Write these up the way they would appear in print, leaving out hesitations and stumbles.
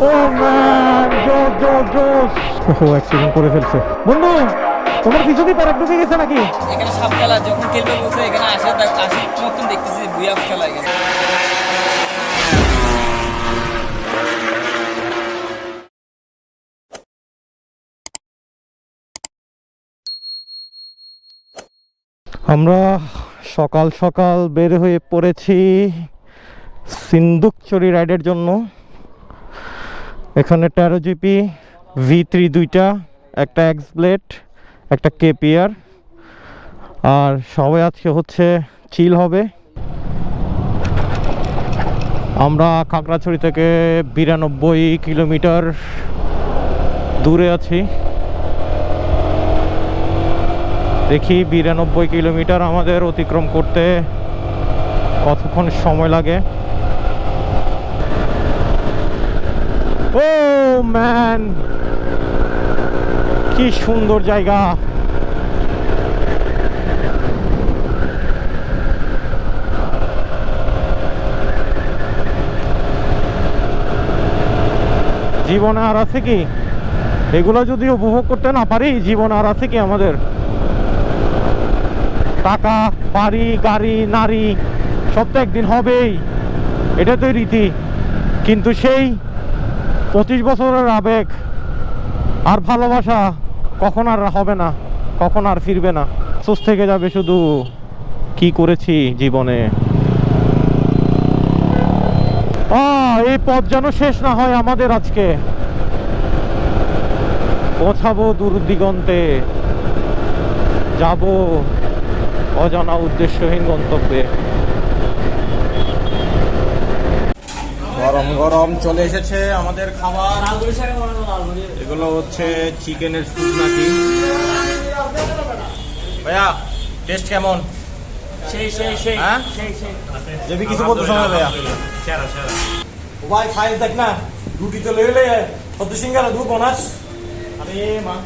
ও man, জোস জোস জোস। ওহো, অ্যাক্সিডেন্ট করে ফেলছে। বন্ধু, তোমার পিছু কি প্যারেক ঢুকে গেছে নাকি? এখানে সাপ খেলা যখন খেলবে বলছে এখানে আসে মতন দেখতেছি বুয়া খেলা এখানে। আমরা সকাল সকাল বের হয়ে পড়েছি সিন্দুকচুরি রাইডের জন্য। এখানে 13 জিপি V3 দুইটা, একটা এক্সব্লেড, একটা কেপিআর, আর সবাই আজকে হচ্ছে চিল হবে। আমরা খাগড়াছড়ি থেকে 92 কিলোমিটার দূরে আছি। দেখি 92 কিলোমিটার আমাদের অতিক্রম করতে কতক্ষণ সময় লাগে। ও ম্যান, কি সুন্দর জায়গা। জীবনে আর আছে কি? এগুলো যদি উপভোগ করতে না পারি, জীবনে আর আছে কি আমাদের? টাকা, বাড়ি, গাড়ি, নারী সব তো একদিন হবেই, এটা তো রীতি। কিন্তু সেই 25 বছরের আবেগ আর ভালোবাসা কখন আর হবে না, কখন আর ফিরবে না। সোচ থেকে যাবে শুধু কি করেছি জীবনে। এই পথ যেন শেষ না হয় আমাদের। আজকে পৌঁছাবো দূর দিগন্তে, যাব অজানা উদ্দেশ্যহীন গন্তব্যে। গরম গরম চলে এসেছে আমাদের খাবার। এগুলো হচ্ছে চিকেনের স্যুপ নাকি? ভাইয়া, টেস্ট কেমন? সেই সেই সেই হ্যাঁ? সেই সেই যদি কিছু বলতে সময় ভাইয়া। ভাই ফাইল দেখ না, রুটি তো লেগে লেগে কত সিঙ্গারা দু বোনাস। আরে মা,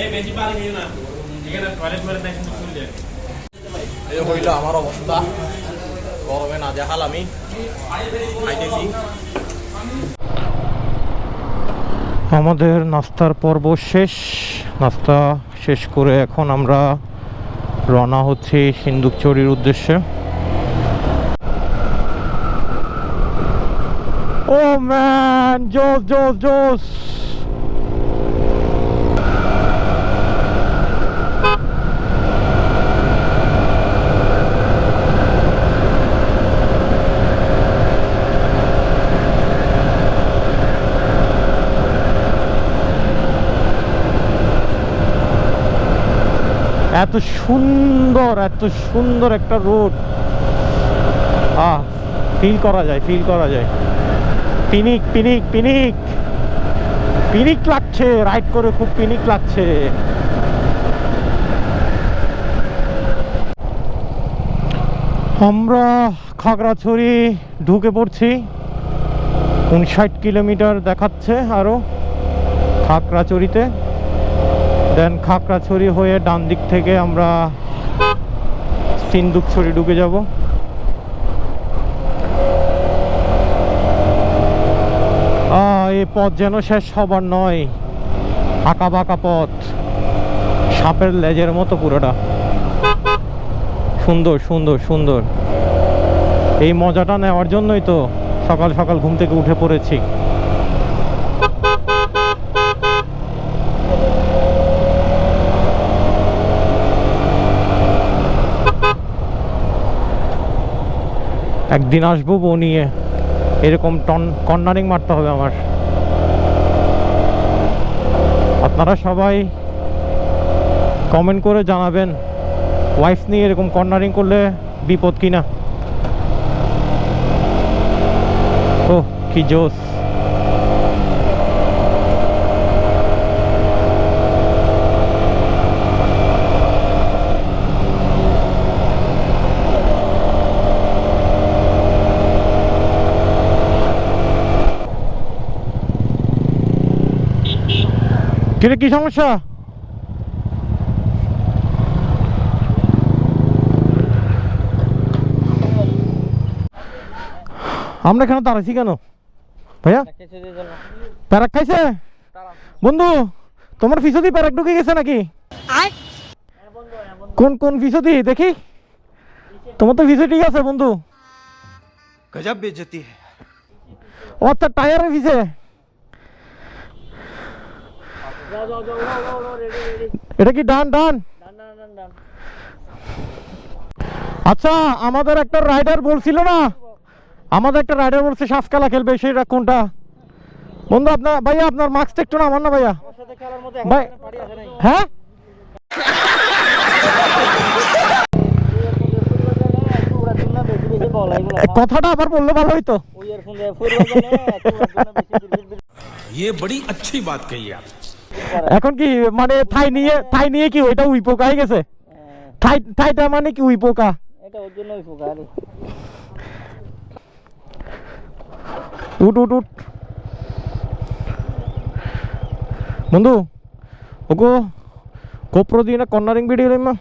এই বেশি পানি দিও না, এখানে টয়লেট মেরে দেখেন তো ফুল যায়। এই হইল আমার অবস্থা, গরমে নাজেহাল আমি খাইতেছি। আমাদের নাস্তার পর্ব শেষ। নাস্তা শেষ করে এখন আমরা রওনা হচ্ছি সিন্দুকচুরির উদ্দেশ্যে। ও ম্যান, জোস জোস জোস। এত সুন্দর, এত সুন্দর একটা রোড। ফিল করা যায়, ফিল করা যায়। পিনিক পিনিক পিনিক পিনিক লাগছে, রাইড করে খুব পিনিক লাগছে। আমরা খাগড়াছড়ি ঢুকে পড়ছি। 59 কিলোমিটার দেখাচ্ছে আরো খাগড়াছড়িতে। দেন খাগড়াছড়ি হয়ে ডান দিক থেকে আমরা সিন্দুকচুরি ঢুকে যাব। এই পথ যেন শেষ হবার নয়, আঁকা বাঁকা পথ, সাপের লেজের মতো পুরোটা। সুন্দর সুন্দর সুন্দর। এই মজাটা নেওয়ার জন্যই তো সকাল সকাল ঘুম থেকে উঠে পড়েছি। একদিন আসবো বউ নিয়ে, এরকম কর্নারিং মারতে হবে আমার। আপনারা সবাই কমেন্ট করে জানাবেন, ওয়াইফ নিয়ে এরকম কর্নারিং করলে বিপদ কিনা। ও কি জোস। কিরে, কি সমস্যা? আমরা এখানে দাঁড়াইছি কেন? ভাইয়া প্যারাক খাইছে বন্ধু? তোমার ফিসদি প্যারাক ঢুকে গেছে নাকি? কোন কোন ফিসদি দেখি? তোমার তো ফিসে ঠিক আছে বন্ধু। गजब बेइज्जती है। ও আচ্ছা, টায়ারের ফিসে। এটা কি ডান ডান? আচ্ছা, আমাদের একটা রাইডার বলছিল না, শ্বাসকালা খেলবে, সেটা কোনটা বন্ধু? আপনার ভাইয়া আপনার মাস্কটা একটু নামান না ভাইয়া। ভাই হ্যাঁ, কথাটা আবার বললে ভালো হইতো। ये बड़ी अच्छी बात कही आप। এখন কি মানে থাই নিয়ে কি ওইটা উইপোকা হয়ে গেছে? থাইটা মানে কি উইপোকা? এটা ওর জন্য উইপোকা। উঠ উঠ উঠ বন্ধু, ওগো কোপ্রো দিয়ে না কর্নারিং ভিডিও লইমা।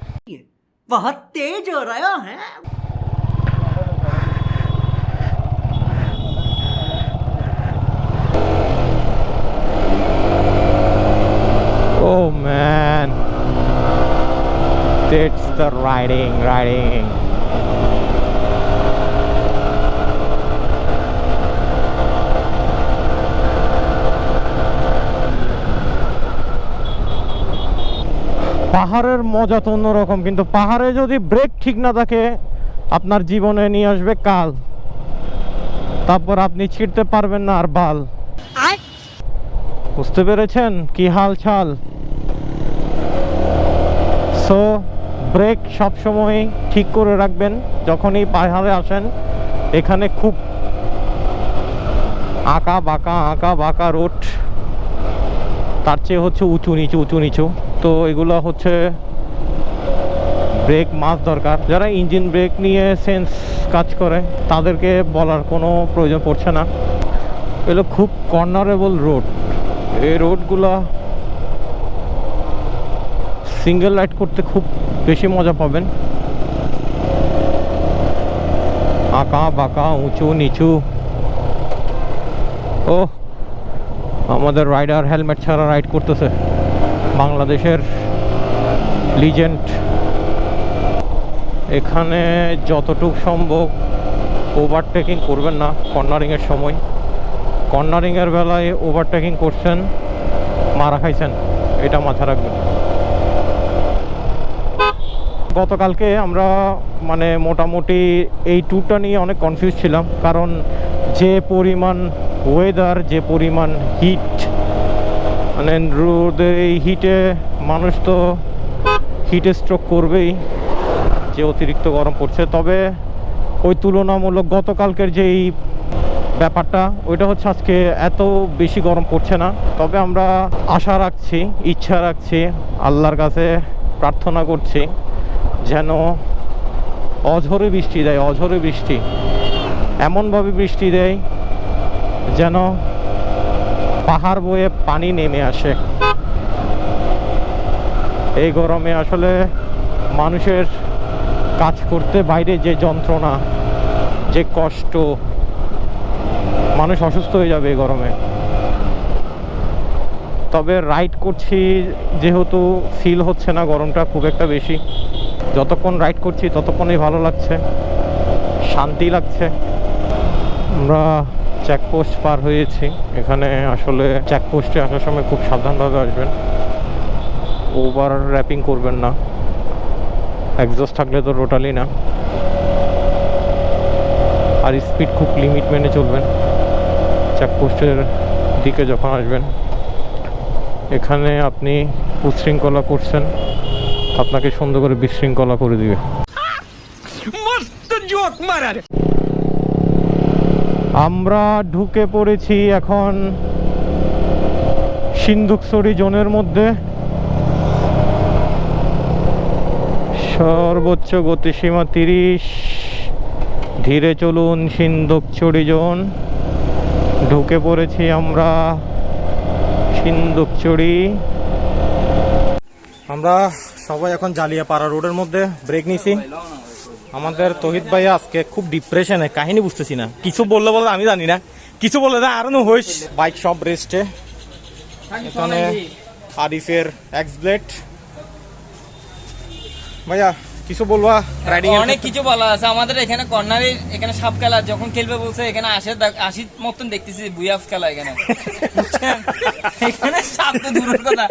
बहुत तेज हो रहा है। Oh man, that's the riding. পাহাড়ের মজা তো অন্যরকম, কিন্তু পাহাড়ে যদি ব্রেক ঠিক না থাকে আপনার জীবনে নিয়ে আসবে কাল, তারপর আপনি ছিঁড়তে পারবেন না আর বাল। বুঝতে পেরেছেন কি হাল চাল? সো ব্রেক সবসময় ঠিক করে রাখবেন যখনই পাহাড়ে আসেন। এখানে খুব আঁকা বাঁকা রোড, তার চেয়ে হচ্ছে উঁচু নিচু। তো এগুলো হচ্ছে ব্রেক মাস্ট দরকার। যারা ইঞ্জিন ব্রেক নিয়ে সেন্স কাজ করে তাদেরকে বলার কোনো প্রয়োজন পড়ছে না। এগুলো খুব কর্নারেবল রোড। এই রোডগুলো সিঙ্গেল রাইড করতে খুব বেশি মজা পাবেন। আঁকা বাঁকা উঁচু নিচু। ও আমাদের রাইডার হেলমেট ছাড়া রাইড করতেছে, বাংলাদেশের লিজেন্ড। এখানে যতটুকু সম্ভব ওভারটেকিং করবেন না কর্নারিংয়ের সময়। কর্নারিংয়ের বেলায় ওভারটেকিং করছেন, মারা খাইছেন, এটা মাথা রাখবেন। গতকালকে আমরা মানে মোটামুটি এই ট্যুরটা নিয়ে অনেক কনফিউজ ছিলাম, কারণ যে পরিমাণ ওয়েদার, যে পরিমাণ হিট, মানে রোদের এই হিটে মানুষ তো হিটে স্ট্রোক করবেই, যে অতিরিক্ত গরম পড়ছে। তবে ওই তুলনামূলক গতকালকের যেই ব্যাপারটা, ওইটা হচ্ছে আজকে এত বেশি গরম পড়ছে না। তবে আমরা আশা রাখছি, ইচ্ছা রাখছি, আল্লাহর কাছে প্রার্থনা করছি যেন অঝরে বৃষ্টি এমনভাবে বৃষ্টি দেয় যেন পাহাড় বয়ে পানি নেমে আসে। এই গরমে আসলে মানুষের কাজ করতে বাইরে যে যন্ত্রণা, যে কষ্ট, মানুষ অসুস্থ হয়ে যাবে এই গরমে। তবে রাইড করছি যেহেতু ফিল হচ্ছে না গরমটা খুব একটা বেশি। যতক্ষণ রাইড করছি ততক্ষণই ভালো লাগছে, শান্তি লাগছে। আমরা চেকপোস্ট পার হয়েছি। এখানে আসলে চেকপোস্টে আসার সময় খুব সাবধানভাবে আসবেন, ওভার র্যাপিং করবেন না, এক্সস্ট থাকলে তো টোটালি না, আর স্পিড খুব লিমিট মেনে চলবেন চেকপোস্টের দিকে যখন আসবেন। এখানে আপনি উচ্ছৃঙ্খলা করছেন, আপনাকে সুন্দর করে বিশৃঙ্খলা করে দিবে। আমরা ঢুকে পড়েছি এখন সিন্ধুকছড়ি জোনের মধ্যে। সর্বোচ্চ গতিসীমা 30, ধীরে চলুন সিন্ধুকছড়ি জোন। ঢুকে পড়েছি আমরা সিন্ধুকছড়ি। আমরা সবাই এখন জালিয়াপাড়া রোডের মধ্যে ব্রেক নিছি। আমাদের তহিদ ভাই আজকে খুব ডিপ্রেশনে, কাহিনী বুঝতেছি না, কিছু বললে আমি জানি না, কিছু বলে না আর নো হইস বাইক সব রেস্টে এখানে আরিফের এক্স ব্লেড ভাইয়া কিছু বলবা রাইডিং অনেক কিছু বলা আছে আমাদের এখানে কর্নারে এখানে সাপ খেলা যখন খেলবে বলছে এখানে আসি মতন দেখতেছি বুয়াফ খেলা এখানে বুঝছেন? এখানে সাপ তো দূরের কথা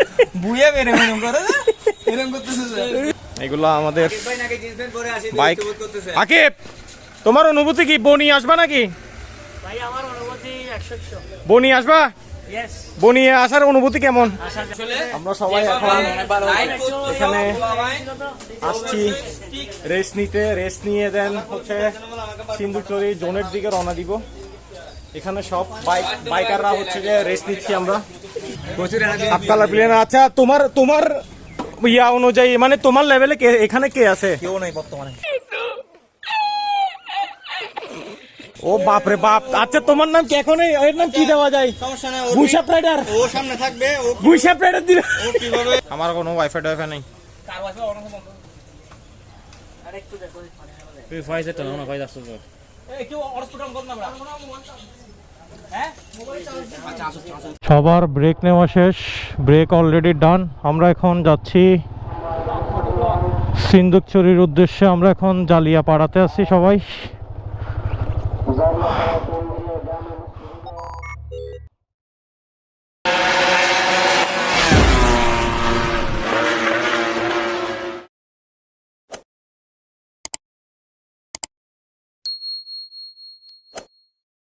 বুয়া বেরে এরকম করে না? এরকম করতেছে যে। এগুলো আমাদের বাইক আকিব তোমার অনুভূতি কি বনি আসবা নাকি ভাই আমার অনুভূতি 100 বনি আসবা ইয়েস বনি আসার অনুভূতি কেমন আসলে আমরা সবাই এখন এখানে আসছি রেস্ট নিয়ে দেন হচ্ছে সিন্ধুচুরি জোনের দিকে রওনা দিব এখানে সব বাইকাররা হচ্ছে যে রেস্ট নিচ্ছি আমরা আপনারা প্লেন আচ্ছা তোমার ইয়া অনুযায়ী মানে তোমার লেভেলে এখানে কে আছে কেউ নাই বর্তমানে ও বাপ রে বাপ আচ্ছা তোমার নাম কি এখন এর নাম কি দেওয়া যায় বুইসাপ রাইডার ও সামনে থাকবে ও বুইসাপ রাইডার দিবে কিভাবে আমার কোনো ওয়াইফাই টাইফাই নাই কার ওয়াইফাই অন বন্ধ আরেকটু দেখো এই একটু হটস্পট অন কর না আমরা হ্যাঁ সবার ব্রেক নেওয়া শেষ ব্রেক অলরেডি ডান আমরা এখন যাচ্ছি সিন্দুকচুরির উদ্দেশ্যে আমরা এখন জালিয়াপাড়াতে আছি সবাই